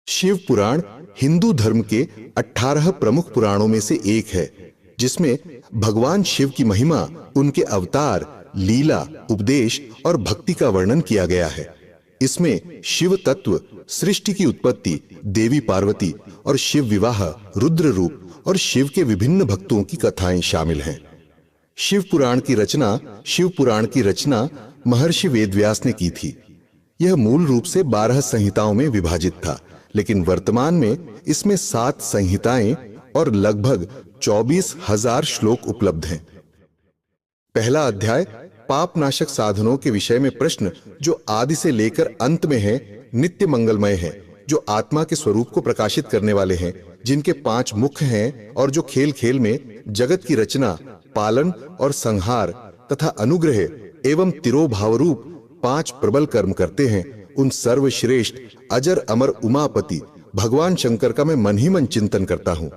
शिव पुराण हिंदू धर्म के 18 प्रमुख पुराणों में से एक है, जिसमें भगवान शिव की महिमा, उनके अवतार, लीला, उपदेश और भक्ति का वर्णन किया गया है। इसमें शिव तत्व, सृष्टि की उत्पत्ति, देवी पार्वती और शिव विवाह, रुद्र रूप और शिव के विभिन्न भक्तों की कथाएं शामिल हैं। शिव पुराण की रचना महर्षि वेदव्यास ने की थी। यह मूल रूप से 12 संहिताओं में विभाजित था, लेकिन वर्तमान में इसमें 7 संहिताएं और लगभग 24,000 श्लोक उपलब्ध हैं। पहला अध्याय पापनाशक साधनों के विषय में प्रश्न, जो आदि से लेकर अंत में है, नित्य मंगलमय है, जो आत्मा के स्वरूप को प्रकाशित करने वाले हैं, जिनके 5 मुख हैं और जो खेल खेल में जगत की रचना, पालन और संहार तथा अनुग्रह एवं तिरोभाव रूप 5 प्रबल कर्म करते हैं, उन सर्वश्रेष्ठ अजर अमर उमापति भगवान शंकर का मैं मन ही मन चिंतन करता हूं।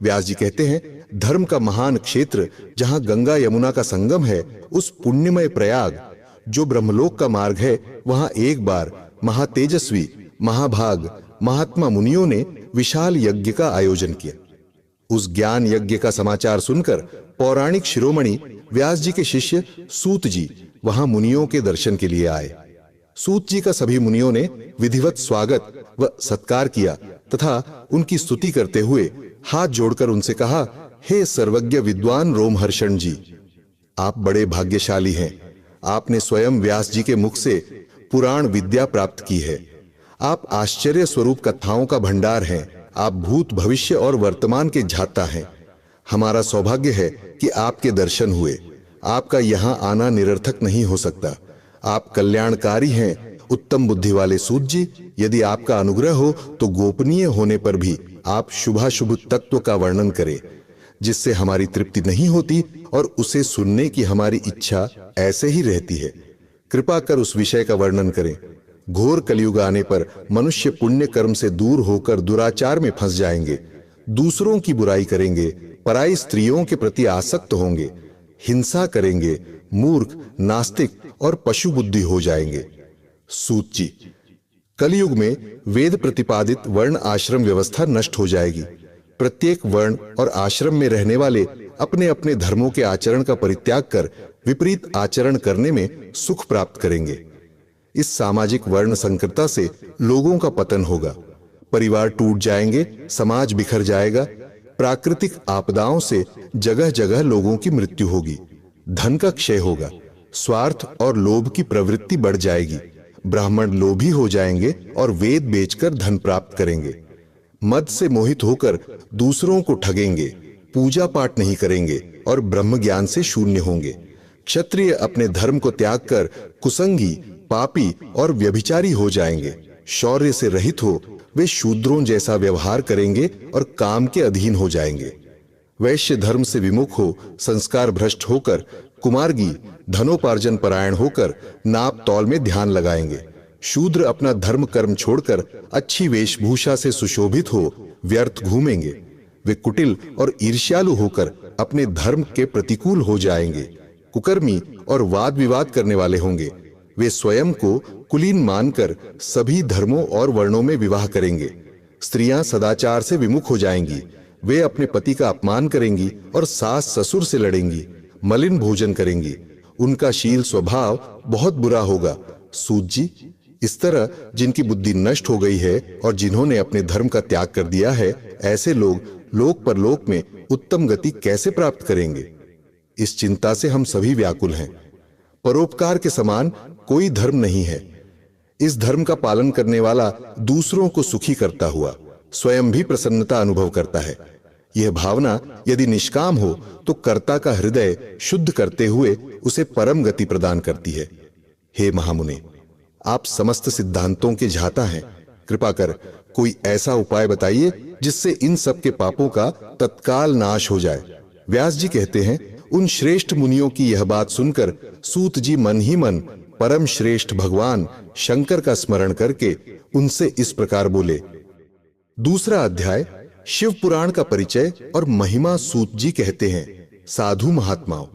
व्यास जी कहते हैं, धर्म का महान क्षेत्र जहां गंगा यमुना का संगम है, उस पुण्यमय प्रयाग जो ब्रह्मलोक का मार्ग है, वहां एक बार महातेजस्वी महाभाग महात्मा मुनियों ने विशाल यज्ञ का आयोजन किया। उस ज्ञान यज्ञ का समाचार सुनकर पौराणिक शिरोमणि व्यास जी के शिष्य सूत जी वहां मुनियों के दर्शन के लिए आए। सूत जी का सभी मुनियों ने विधिवत स्वागत व सत्कार किया तथा उनकी स्तुति करते हुए हाथ जोड़कर उनसे कहा, हे सर्वज्ञ विद्वान रोमहर्षण जी, आप बड़े भाग्यशाली हैं। आपने स्वयं व्यास जी के मुख से पुराण विद्या प्राप्त की है। आप आश्चर्य स्वरूप कथाओं का भंडार हैं। आप भूत भविष्य और वर्तमान के ज्ञाता हैं। हमारा सौभाग्य है कि आपके दर्शन हुए। आपका यहां आना निरर्थक नहीं हो सकता। आप कल्याणकारी हैं, उत्तम बुद्धि वाले सूत जी। यदि आपका अनुग्रह हो तो गोपनीय होने पर भी आप शुभाशुभ तत्व का वर्णन करें, जिससे हमारी तृप्ति नहीं होती और उसे सुनने की हमारी इच्छा ऐसे ही रहती है। कृपा कर उस विषय का वर्णन करें। घोर कलयुग आने पर मनुष्य पुण्य कर्म से दूर होकर दुराचार में फंस जाएंगे, दूसरों की बुराई करेंगे, पराई स्त्रियों के प्रति आसक्त होंगे, हिंसा करेंगे, मूर्ख, नास्तिक और पशु बुद्धि हो जाएंगे। सूत जी, कलयुग में वेद प्रतिपादित वर्ण आश्रम व्यवस्था नष्ट हो जाएगी। प्रत्येक वर्ण और आश्रम में रहने वाले अपने अपने धर्मों के आचरण का परित्याग कर विपरीत आचरण करने में सुख प्राप्त करेंगे। इस सामाजिक वर्ण संकरता से लोगों का पतन होगा, परिवार टूट जाएंगे, समाज बिखर जाएगा, प्राकृतिक आपदाओं से जगह जगह लोगों की मृत्यु होगी, धन का क्षय होगा, स्वार्थ और लोभ की प्रवृत्ति बढ़ जाएगी, ब्राह्मण लोभी हो जाएंगे और वेद बेचकर धन प्राप्त करेंगे, मद से मोहित होकर दूसरों को ठगेंगे, पूजा पाठ नहीं करेंगे और ब्रह्म ज्ञान से शून्य होंगे। क्षत्रिय अपने धर्म को त्याग कर कुसंगी, पापी और व्यभिचारी हो जाएंगे। शौर्य से रहित हो वे शूद्रों जैसा व्यवहार करेंगे और काम के अधीन हो जाएंगे। वैश्य धर्म से विमुख हो संस्कार भ्रष्ट होकर कुमार्गी धनोपार्जन परायण होकर नाप तौल में ध्यान लगाएंगे। शूद्र अपना धर्म कर्म छोड़कर अच्छी वेशभूषा से सुशोभित हो व्यर्थ घूमेंगे। वे कुटिल और ईर्ष्यालु होकर अपने धर्म के प्रतिकूल हो जाएंगे। कुकर्मी और वाद विवाद करने वाले होंगे। वे स्वयं को कुलीन मानकर सभी धर्मों और वर्णों में विवाह करेंगे। स्त्रियां सदाचार से विमुख हो जाएंगी। वे अपने पति का अपमान करेंगी और सास ससुर से लड़ेंगी, मलिन भोजन करेंगी। उनका शील स्वभाव बहुत बुरा होगा। सूत जी, इस तरह जिनकी बुद्धि नष्ट हो गई है और जिन्होंने अपने धर्म का त्याग कर दिया है, ऐसे लोग लोक परलोक में उत्तम गति कैसे प्राप्त करेंगे? इस चिंता से हम सभी व्याकुल हैं। परोपकार के समान कोई धर्म नहीं है। इस धर्म का पालन करने वाला दूसरों को सुखी करता हुआ स्वयं भी प्रसन्नता अनुभव करता है। यह भावना यदि निष्काम हो तो कर्ता का हृदय शुद्ध करते हुए उसे परम गति प्रदान करती है। हे महामुने, आप समस्त सिद्धांतों के ज्ञाता हैं। कृपा कर कोई ऐसा उपाय बताइए जिससे इन सब के पापों का तत्काल नाश हो जाए। व्यास जी कहते हैं, उन श्रेष्ठ मुनियों की यह बात सुनकर सूत जी मन ही मन परम श्रेष्ठ भगवान शंकर का स्मरण करके उनसे इस प्रकार बोले। दूसरा अध्याय शिव पुराण का परिचय और महिमा। सूत जी कहते हैं, साधु महात्माओं,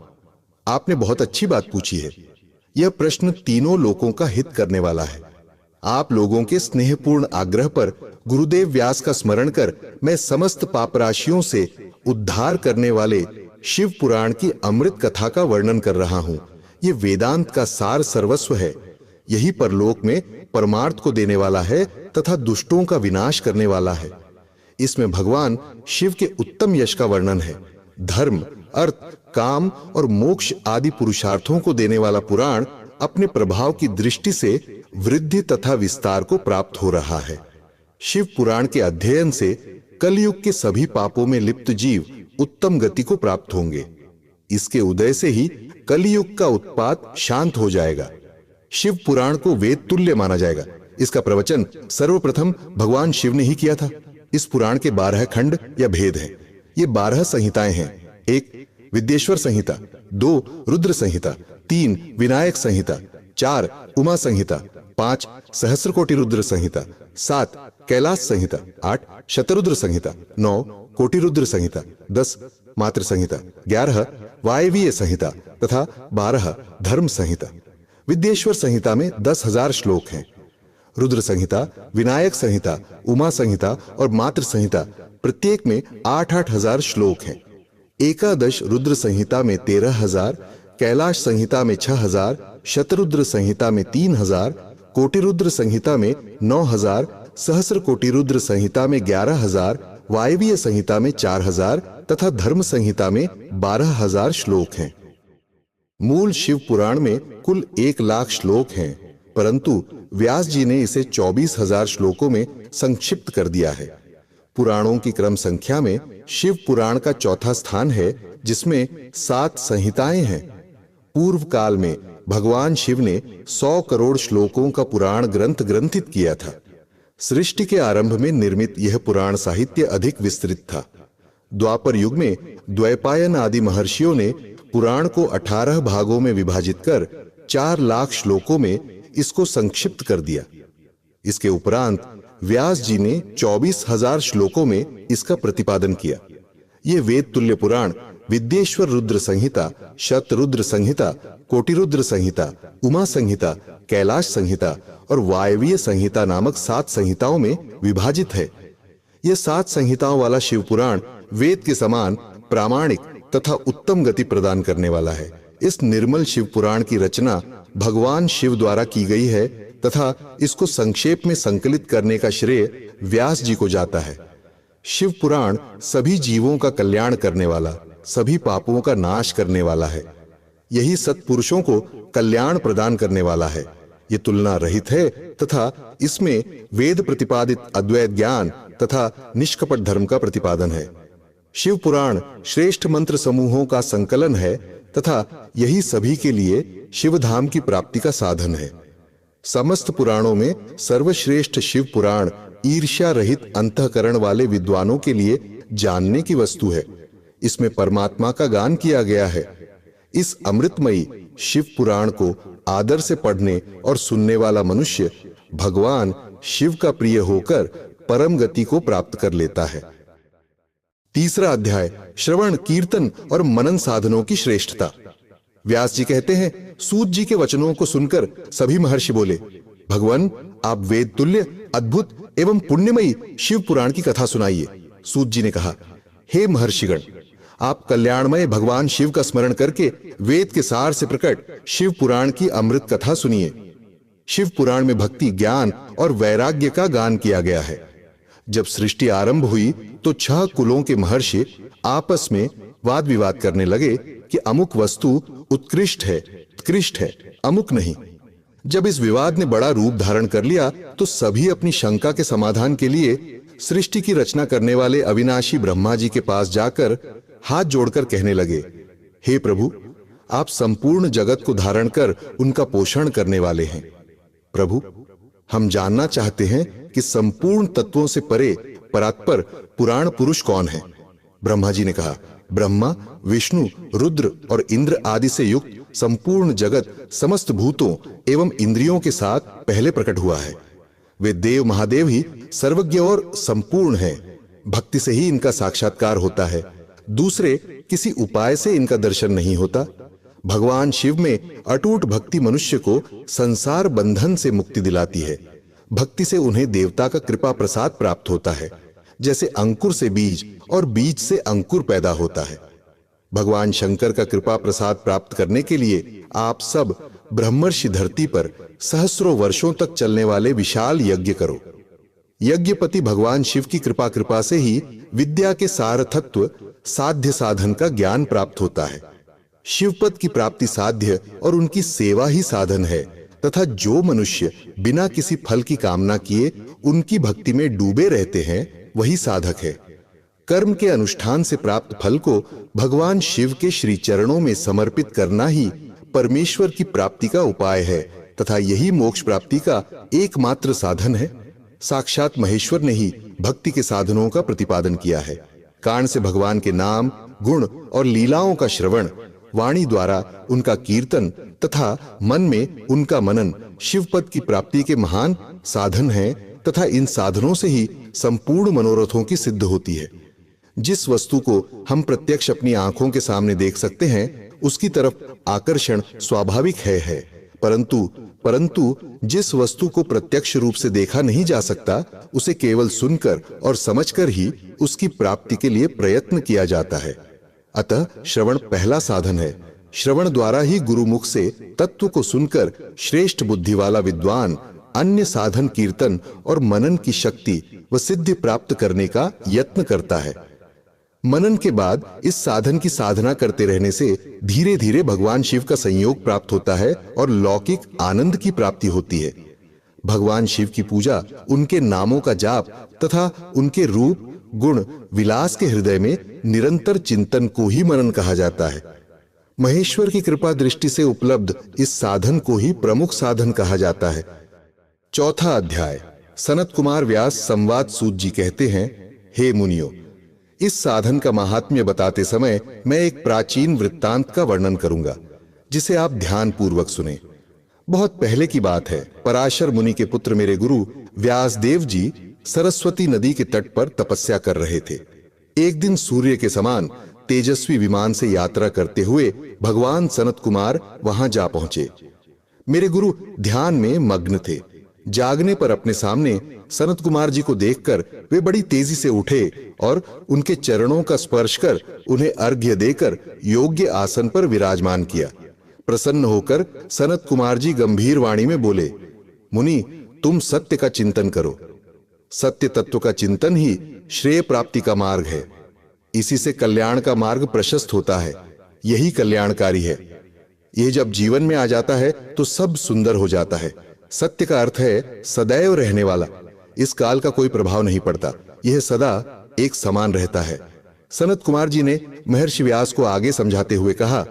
आपने बहुत अच्छी बात पूछी है। यह प्रश्न तीनों लोकों का हित करने वाला है। आप लोगों के स्नेहपूर्ण आग्रह पर गुरुदेव व्यास का स्मरण कर मैं समस्त पापराशियों से उद्धार करने वाले शिव पुराण की अमृत कथा का वर्णन कर रहा हूं। ये वेदांत का सार सर्वस्व है। यही परलोक में परमार्थ को देने वाला है तथा दुष्टों का विनाश करने वाला है। इसमें भगवान शिव के उत्तम यश का वर्णन है। धर्म, अर्थ, काम और मोक्ष आदि पुरुषार्थों को देने वाला पुराण अपने प्रभाव की दृष्टि से वृद्धि तथा विस्तार को प्राप्त हो रहा है। शिव पुराण के अध्ययन से कलयुग के सभी पापों में लिप्त जीव उत्तम गति को प्राप्त होंगे। इसके उदय से ही कलयुग का उत्पात शांत हो जाएगा। शिव पुराण को वेद तुल्य माना जाएगा। इसका प्रवचन सर्वप्रथम भगवान शिव ने ही किया था। इस पुराण के 12 खंड या भेद हैं। ये 12 संहिताएं हैं। 1 विद्येश्वर संहिता, 2 रुद्र संहिता, 3 विनायक संहिता, 4 उमा संहिता, 5 सहस्रकोटि रुद्र संहिता, 7 कैलाश संहिता, 8 शतरुद्र संहिता, 9 कोटि रुद्र संहिता, 10 मातृ संहिता, 11 वायवीय संहिता तथा 12 धर्म संहिता। विद्येश्वर संहिता में 10,000 श्लोक हैं। रुद्र संहिता, विनायक संहिता, उमा संहिता और मातृ संहिता प्रत्येक में 8-8 हजार श्लोक हैं। एकादश रुद्र संहिता में 13,000, कैलाश संहिता में 6,000, शतरुद्र संहिता में 3,000, कोटि रुद्र संहिता में 9,000, सहस्र कोटि रुद्र संहिता में 11,000, वायवीय संहिता में 4,000 तथा धर्म संहिता में 12,000 श्लोक हैं। मूल शिव पुराण में कुल 1,00,000 श्लोक हैं, परंतु व्यास जी ने इसे 24,000 श्लोकों में संक्षिप्त कर दिया है। पुराणों की क्रम संख्या में शिव पुराण का चौथा स्थान है, जिसमें 7 संहिताएं हैं। पूर्व काल में भगवान शिव ने 100 करोड़ श्लोकों का पुराण ग्रंथ ग्रंथित किया था। सृष्टि के आरंभ में निर्मित यह पुराण साहित्य अधिक विस्तृत था। द्वापर युग में द्वैपायन आदि महर्षियों ने पुराण को 18 भागों में विभाजित कर 4,00,000 श्लोकों में इसको संक्षिप्त कर दिया। इसके उपरांत व्यास जी ने 24,000 श्लोकों में इसका प्रतिपादन किया। ये वेद तुल्य पुराण विद्येश्वर रुद्र संहिता, शतरुद्र संहिता, कोटि रुद्र संहिता, उमा संहिता, कैलाश संहिता और वायवीय संहिता नामक 7 संहिताओं में विभाजित है। यह 7 संहिताओं वाला शिव पुराण वेद के समान प्रामाणिक तथा उत्तम गति प्रदान करने वाला है। इस निर्मल शिव पुराण की रचना भगवान शिव द्वारा की गई है तथा इसको संक्षेप में संकलित करने का श्रेय व्यास जी को जाता है। शिव पुराण सभी जीवों का कल्याण करने वाला, सभी पापों का नाश करने वाला है। यही सत्पुरुषों को कल्याण प्रदान करने वाला है। ये तुलना रहित है तथा इसमें वेद प्रतिपादित अद्वैत ज्ञान तथा निष्कपट धर्म का प्रतिपादन है। शिव पुराण श्रेष्ठ मंत्र समूहों का संकलन है तथा यही सभी के लिए शिवधाम की प्राप्ति का साधन है। समस्त पुराणों में सर्वश्रेष्ठ शिव पुराण ईर्ष्या रहित अंतःकरण वाले विद्वानों के लिए जानने की वस्तु है। इसमें परमात्मा का गान किया गया है। इस अमृतमयी शिव पुराण को आदर से पढ़ने और सुनने वाला मनुष्य भगवान शिव का प्रिय होकर परम गति को प्राप्त कर लेता है। तीसरा अध्याय श्रवण, कीर्तन और मनन साधनों की श्रेष्ठता। व्यास जी कहते हैं, सूत जी के वचनों को सुनकर सभी महर्षि बोले, भगवान आप वेद तुल्य, अद्भुत एवं पुण्यमयी शिव पुराण की कथा सुनाइए। सूत जी ने कहा, हे महर्षिगण, आप कल्याणमय भगवान शिव का स्मरण करके वेद के सार से प्रकट शिव पुराण की अमृत कथा सुनिए। शिव पुराण में भक्ति, ज्ञान और वैराग्य का गान किया गया है। जब सृष्टि आरंभ हुई तो 6 कुलों के महर्षि आपस में वाद विवाद करने लगे कि अमुक वस्तु उत्कृष्ट है, उत्कृष्ट है, अमुक नहीं। जब इस विवाद ने बड़ा रूप धारण कर लिया तो सभी अपनी शंका के समाधान के लिए सृष्टि की रचना करने वाले अविनाशी ब्रह्मा जी के पास जाकर हाथ जोड़कर कहने लगे, हे प्रभु, आप संपूर्ण जगत को धारण कर उनका पोषण करने वाले हैं। प्रभु, हम जानना चाहते हैं कि संपूर्ण तत्वों से परे परात्पर पुराण पुरुष कौन है। ब्रह्मा जी ने कहा, ब्रह्मा, विष्णु, रुद्र और इंद्र आदि से युक्त संपूर्ण जगत समस्त भूतों एवं इंद्रियों के साथ पहले प्रकट हुआ है। वे देव महादेव ही सर्वज्ञ और संपूर्ण हैं। भक्ति से ही इनका साक्षात्कार होता है, दूसरे किसी उपाय से इनका दर्शन नहीं होता। भगवान शिव में अटूट भक्ति मनुष्य को संसार बंधन से मुक्ति दिलाती है। भक्ति से उन्हें देवता का कृपा प्रसाद प्राप्त होता है, जैसे अंकुर से बीज और बीज से अंकुर पैदा होता है। भगवान शंकर का कृपा प्रसाद प्राप्त करने के लिए आप सब ब्रह्मर्षि धरती पर सहस्रों वर्षों तक चलने वाले विशाल यज्ञ करो। यज्ञपति भगवान शिव की कृपा से ही विद्या के सारथत्व साध्य साधन का ज्ञान प्राप्त होता है। शिवपद की प्राप्ति साध्य और उनकी सेवा ही साधन है, तथा जो मनुष्य बिना किसी फल की कामना किए उनकी भक्ति में डूबे रहते हैं, वही साधक है। कर्म के अनुष्ठान से प्राप्त फल को भगवान शिव के श्री चरणों में समर्पित करना ही परमेश्वर की प्राप्ति का उपाय है, तथा यही मोक्ष प्राप्ति का एकमात्र साधन है। साक्षात महेश्वर ने ही भक्ति के साधनों का प्रतिपादन किया है। कान से भगवान के नाम, गुण और लीलाओं का श्रवण, वाणी द्वारा उनका कीर्तन तथा मन में उनका मनन शिवपद की प्राप्ति के महान साधन हैं, तथा इन साधनों से ही संपूर्ण मनोरथों की सिद्ध होती है। जिस वस्तु को हम प्रत्यक्ष अपनी आंखों के सामने देख सकते हैं, उसकी तरफ आकर्षण स्वाभाविक है, परंतु जिस वस्तु को प्रत्यक्ष रूप से देखा नहीं जा सकता, उसे केवल सुनकर और समझकर ही उसकी प्राप्ति के लिए प्रयत्न किया जाता है। अतः श्रवण पहला साधन है। श्रवण द्वारा ही गुरुमुख से तत्व को सुनकर श्रेष्ठ बुद्धि वाला विद्वान अन्य साधन कीर्तन और मनन की शक्ति व सिद्धि प्राप्त करने का यत्न करता है। मनन के बाद इस साधन की साधना करते रहने से धीरे धीरे भगवान शिव का संयोग प्राप्त होता है और लौकिक आनंद की प्राप्ति होती है। भगवान शिव की पूजा, उनके नामों का जाप तथा उनके रूप गुण विलास के हृदय में निरंतर चिंतन को ही मनन कहा जाता है। महेश्वर की कृपा दृष्टि से उपलब्ध इस साधन को ही प्रमुख साधन कहा जाता है। चौथा अध्याय। सनत कुमार व्यास संवाद सूत जी कहते हैं, हे मुनियों, इस साधन का महात्म्य बताते समय मैं एक प्राचीन वृत्तांत का वर्णन करूंगा, जिसे आप ध्यान पूर्वक सुने। बहुत पहले की बात है। पराशर मुनि के पुत्र मेरे गुरु व्यासदेव जी सरस्वती नदी के तट पर तपस्या कर रहे थे। एक दिन सूर्य के समान तेजस्वी विमान से यात्रा करते हुए भगवान सनत कुमार वहां जा पहुंचे। मेरे गुरु ध्यान में मग्न थे। जागने पर अपने सामने सनत कुमार जी को देखकर वे बड़ी तेजी से उठे और उनके चरणों का स्पर्श कर उन्हें अर्घ्य देकर योग्य आसन पर विराजमान किया। प्रसन्न होकर सनत कुमार जी गंभीर वाणी में बोले, मुनि, तुम सत्य का चिंतन करो। सत्य तत्व का चिंतन ही श्रेय प्राप्ति का मार्ग है। इसी से कल्याण का मार्ग प्रशस्त होता है। यही कल्याणकारी है। यह जब जीवन में आ जाता है तो सब सुंदर हो जाता है। सत्य का अर्थ है सदैव रहने वाला। इस काल का कोई प्रभाव नहीं पड़ता। यह सदा एक समान रहता है। सनत कुमार जी ने महर्षि व्यास को आगे समझाते हुए कहा,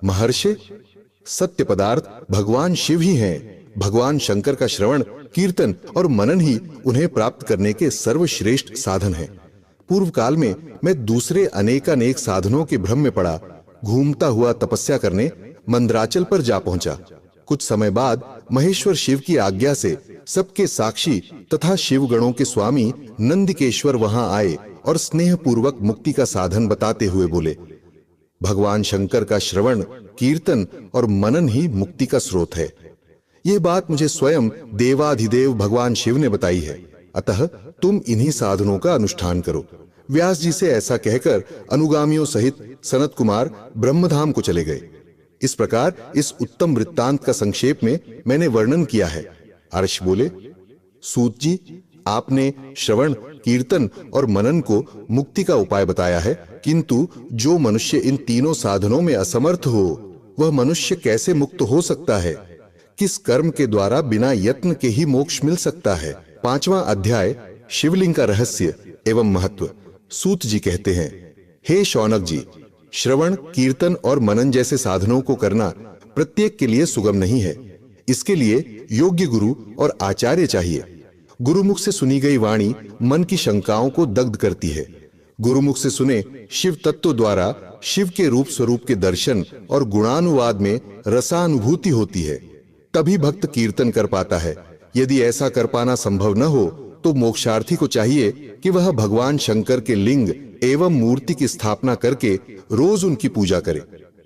महर्षि, सत्य पदार्थ भगवान शिव ही हैं। भगवान शंकर का श्रवण, कीर्तन और मनन ही उन्हें प्राप्त करने के सर्वश्रेष्ठ साधन हैं। पूर्व काल में मैं दूसरे अनेकानेक साधनों के भ्रम में पड़ा घूमता हुआ तपस्या करने मंदराचल पर जा पहुंचा। कुछ समय बाद महेश्वर शिव की आज्ञा से सबके साक्षी तथा शिवगणों के स्वामी नंदिकेश्वर वहां आए और स्नेह पूर्वक मुक्ति का साधन बताते हुए बोले, भगवान शंकर का श्रवण, कीर्तन और मनन ही मुक्ति का स्रोत है। यह बात मुझे स्वयं देवाधिदेव भगवान शिव ने बताई है। अतः तुम इन्हीं साधनों का अनुष्ठान करो। व्यास जी से ऐसा कहकर अनुगामियों सहित सनत कुमार ब्रह्मधाम को चले गए। इस प्रकार इस उत्तम वृत्तांत का संक्षेप में मैंने वर्णन किया है। अर्ष बोले, सूत जी, आपने श्रवण, कीर्तन और मनन को मुक्ति का उपाय बताया है, किंतु जो मनुष्य इन तीनों साधनों में असमर्थ हो, वह मनुष्य कैसे मुक्त हो सकता है? किस कर्म के द्वारा बिना यत्न के ही मोक्ष मिल सकता है? पांचवां अध्याय। शिवलिंग का रहस्य एवं महत्व। सूत जी कहते हैं, हे शौनक जी, श्रवण, कीर्तन और मनन जैसे साधनों को करना प्रत्येक के लिए सुगम नहीं है। इसके लिए योग्य गुरु और आचार्य चाहिए। गुरुमुख से सुनी गई वाणी मन की शंकाओं को दग्ध करती है। गुरुमुख से सुने शिव तत्व द्वारा शिव के रूप स्वरूप के दर्शन और गुणानुवाद में रसानुभूति होती है। तभी भक्त कीर्तन कर पाता है। यदि ऐसा कर पाना संभव न हो तो मोक्षार्थी को चाहिए कि वह भगवान शंकर के लिंग एवं मूर्ति की स्थापना करके रोज उनकी पूजा करे।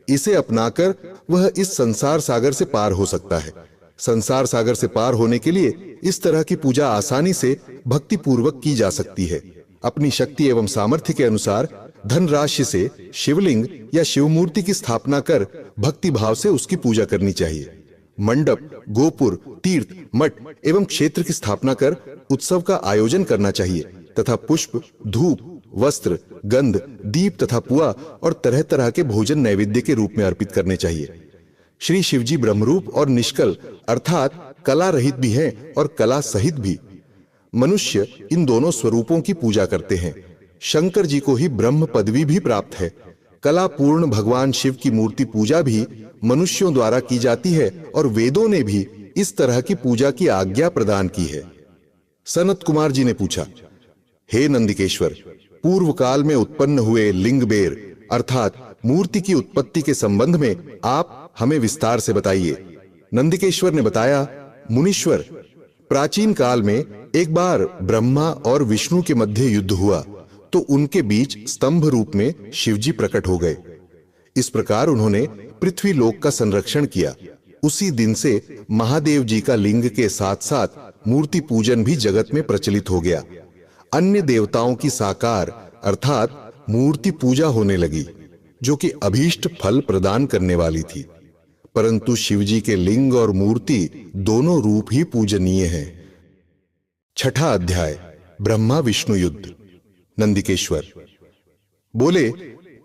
इसे अपनाकर वह इस संसार सागर से पार हो सकता है। संसार सागर से पार होने के लिए इस तरह की पूजा आसानी से भक्ति पूर्वक की जा सकती है। अपनी शक्ति एवं सामर्थ्य के अनुसार धनराशि से शिवलिंग या शिवमूर्ति की स्थापना कर भक्ति भाव से उसकी पूजा करनी चाहिए। मंडप, गोपुर, तीर्थ, मठ एवं क्षेत्र की स्थापना कर उत्सव का आयोजन करना चाहिए तथा पुष्प, धूप, वस्त्र, गंध, दीप तथा पुआ और तरह तरह के भोजन नैवेद्य के रूप में अर्पित करने चाहिए। श्री शिवजी ब्रह्मरूप और निष्कल अर्थात कला रहित भी हैं और कला सहित भी। मनुष्य इन दोनों स्वरूपों की पूजा करते हैं। शंकर जी को ही ब्रह्म पदवी भी प्राप्त है। कला पूर्ण भगवान शिव की मूर्ति पूजा भी मनुष्यों द्वारा की जाती है और वेदों ने भी इस तरह की पूजा की आज्ञा प्रदान की है। सनत कुमार जी ने पूछा, हे नंदिकेश्वर, पूर्व काल में उत्पन्न हुए लिंगबेर अर्थात मूर्ति की उत्पत्ति के संबंध में आप हमें विस्तार से बताइए। नंदिकेश्वर ने बताया, मुनीश्वर, प्राचीन काल में एक बार ब्रह्मा और विष्णु के मध्य युद्ध हुआ तो उनके बीच स्तंभ रूप में शिवजी प्रकट हो गए। इस प्रकार उन्होंने पृथ्वी लोक का संरक्षण किया। उसी दिन से महादेव जी का लिंग के साथ साथ मूर्ति पूजन भी जगत में प्रचलित हो गया। अन्य देवताओं की साकार अर्थात मूर्ति पूजा होने लगी, जो कि अभीष्ट फल प्रदान करने वाली थी। परंतु शिवजी के लिंग और मूर्ति दोनों रूप ही पूजनीय हैं। छठा अध्याय, ब्रह्मा विष्णु युद्ध। नंदिकेश्वर बोले,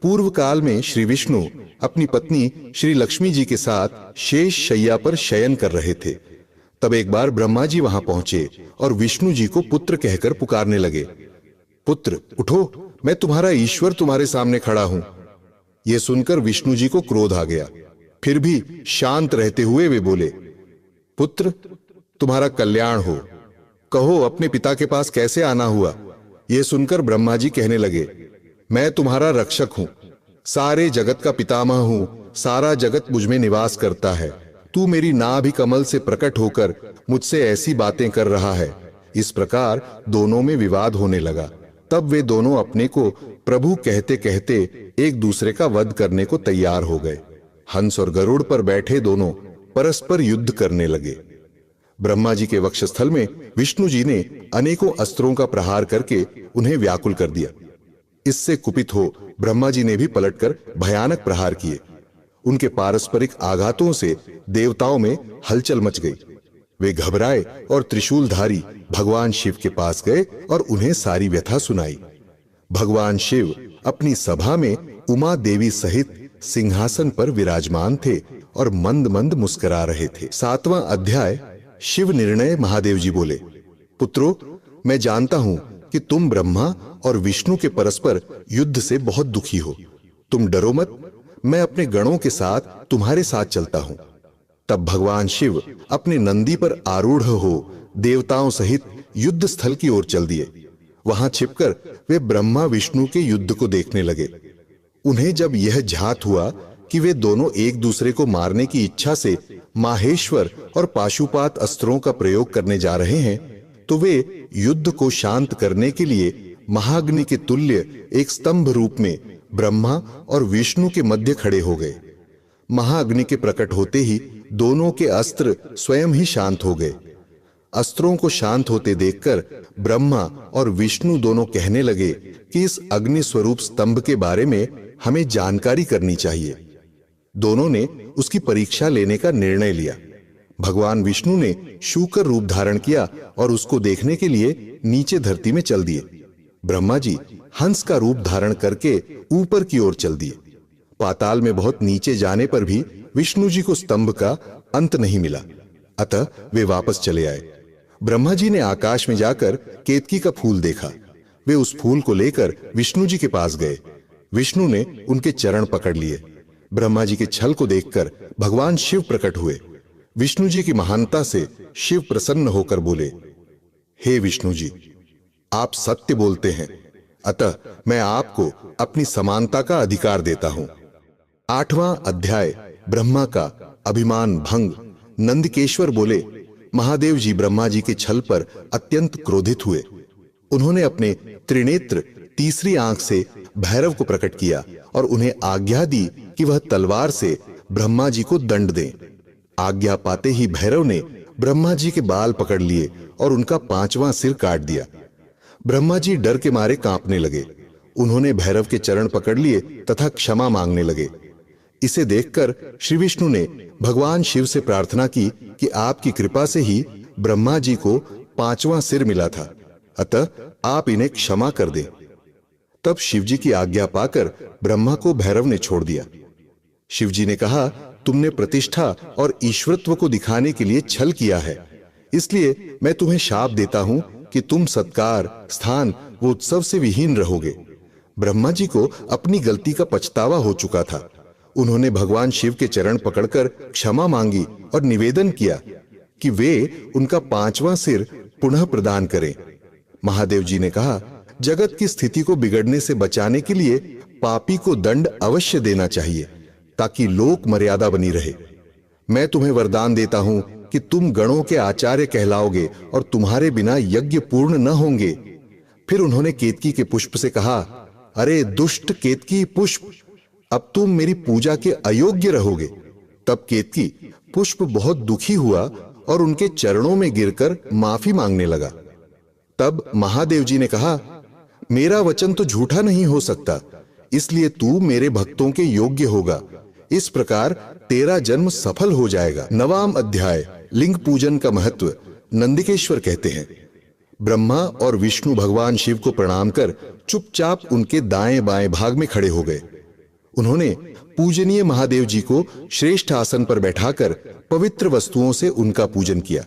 पूर्व काल में श्री विष्णु अपनी पत्नी श्री लक्ष्मी जी के साथ शेष शैया पर शयन कर रहे थे। तब एक बार ब्रह्मा जी वहां पहुंचे और विष्णु जी को पुत्र कहकर पुकारने लगे। पुत्र उठो, मैं तुम्हारा ईश्वर तुम्हारे सामने खड़ा हूं। यह सुनकर विष्णु जी को क्रोध आ गया। फिर भी शांत रहते हुए वे बोले, पुत्र, तुम्हारा कल्याण हो। कहो, अपने पिता के पास कैसे आना हुआ? यह सुनकर ब्रह्मा जी कहने लगे, मैं तुम्हारा रक्षक हूं, सारे जगत का पितामह हूं, सारा जगत मुझ में निवास करता है। तू मेरी नाभि कमल से प्रकट होकर मुझसे ऐसी बातें कर रहा है। इस प्रकार दोनों में विवाद होने लगा। तब वे दोनों अपने को प्रभु कहते कहते एक दूसरे का वध करने को तैयार हो गए। हंस और गरुड़ पर बैठे दोनों परस्पर युद्ध करने लगे। ब्रह्मा जी के वक्षस्थल में विष्णु जी ने अनेकों अस्त्रों का प्रहार करके उन्हें व्याकुल कर दिया। इससे कुपित हो ब्रह्मा जी ने भी पलटकर भयानक प्रहार किए। उनके पारस्परिक आघातों से देवताओं में हलचल मच गई। वे घबराए और त्रिशूलधारी भगवान शिव के पास गए और उन्हें सारी व्यथा सुनाई। भगवान शिव अपनी सभा में उमा देवी सहित सिंहासन पर विराजमान थे और मंद मंद मुस्कुरा रहे थे। 7वां अध्याय, शिव निर्णय। महादेव जी बोले, पुत्रों, मैं जानता हूं कि तुम ब्रह्मा और विष्णु के परस्पर युद्ध से बहुत दुखी हो। तुम डरो मत, मैं अपने गणों के साथ तुम्हारे साथ चलता हूं। तब भगवान शिव अपने नंदी पर आरूढ़ हो देवताओं सहित युद्ध स्थल की ओर चल दिए। वहां छिपकर वे ब्रह्मा विष्णु के युद्ध को देखने लगे। उन्हें जब यह झात हुआ कि वे दोनों एक दूसरे को मारने की इच्छा से माहेश्वर और पाशुपात अस्त्रों का प्रयोग करने जा रहे हैं, तो वे युद्ध को शांत करने के लिए महाअग्नि के तुल्य एक स्तंभ रूप में ब्रह्मा और विष्णु के मध्य खड़े हो गए। महाअग्नि के प्रकट होते ही दोनों के अस्त्र स्वयं ही शांत हो गए। अस्त्रों को शांत होते देखकर ब्रह्मा और विष्णु दोनों कहने लगे कि इस अग्नि स्वरूप स्तंभ के बारे में हमें जानकारी करनी चाहिए। दोनों ने उसकी परीक्षा लेने का निर्णय लिया। भगवान विष्णु ने शूकर रूप धारण किया और उसको देखने के लिए नीचे धरती में चल दिए। ब्रह्मा जी हंस का रूप धारण करके ऊपर की ओर चल दिए। पाताल में बहुत नीचे जाने पर भी विष्णु जी को स्तंभ का अंत नहीं मिला, अतः वे वापस चले आए। ब्रह्मा जी ने आकाश में जाकर केतकी का फूल देखा। वे उस फूल को लेकर विष्णु जी के पास गए। विष्णु ने उनके चरण पकड़ लिए। ब्रह्मा जी के छल को देखकर भगवान शिव प्रकट हुए। विष्णु जी की महानता से शिव प्रसन्न होकर बोले, हे विष्णु जी, आप सत्य बोलते हैं, अतः मैं आपको अपनी समानता का अधिकार देता हूं। 8वां अध्याय, ब्रह्मा का अभिमान भंग। नंदिकेश्वर बोले, महादेव जी ब्रह्मा जी के छल पर अत्यंत क्रोधित हुए। उन्होंने अपने त्रिनेत्र तीसरी आंख से भैरव को प्रकट किया और उन्हें आज्ञा दी कि वह तलवार से ब्रह्मा जी को दंड दें। आज्ञा पाते ही भैरव ने ब्रह्मा जी के बाल पकड़ लिए और उनका 5वां सिर काट दिया। ब्रह्मा जी डर के मारे कांपने लगे। उन्होंने भैरव के चरण पकड़ लिए तथा क्षमा मांगने लगे। इसे देखकर श्री विष्णु ने भगवान शिव से प्रार्थना की कि आपकी कृपा से ही ब्रह्मा जी को 5वां सिर मिला था, अतः आप इन्हें क्षमा कर दें। तब शिव जी की आज्ञा पाकर ब्रह्मा को भैरव ने छोड़ दिया। शिव जी ने कहा, तुमने प्रतिष्ठा और ईश्वरत्व को दिखाने के लिए छल किया है, इसलिए मैं तुम्हें शाप देता हूं कि तुम सत्कार, स्थान व उत्सव से विहीन रहोगे। ब्रह्मा जी को अपनी गलती का पछतावा हो चुका था। उन्होंने भगवान शिव के चरण पकड़कर क्षमा मांगी और निवेदन किया कि वे उनका 5वां सिर पुनः प्रदान करें। महादेव जी ने कहा, जगत की स्थिति को बिगड़ने से बचाने के लिए पापी को दंड अवश्य देना चाहिए ताकि लोक मर्यादा बनी रहे। मैं तुम्हें वरदान देता हूं कि तुम गणों के आचार्य कहलाओगे और तुम्हारे बिना यज्ञ पूर्ण न होंगे। फिर उन्होंने केतकी के पुष्प से कहा, अरे दुष्ट केतकी पुष्प, अब तुम मेरी पूजा के अयोग्य रहोगे। तब केतकी पुष्प बहुत दुखी हुआ और उनके चरणों में गिरकर माफी मांगने लगा। तब महादेव जी ने कहा, मेरा वचन तो झूठा नहीं हो सकता, इसलिए तू मेरे भक्तों के योग्य होगा। इस प्रकार तेरा जन्म सफल हो जाएगा। 9वां अध्याय, लिंग पूजन का महत्व। नंदिकेश्वर कहते हैं, ब्रह्मा और विष्णु भगवान शिव को प्रणाम कर चुपचाप उनके दाएं बाएं भाग में खड़े हो गए। उन्होंने पूजनीय महादेव जी को श्रेष्ठ आसन पर बैठाकर पवित्र वस्तुओं से उनका पूजन किया।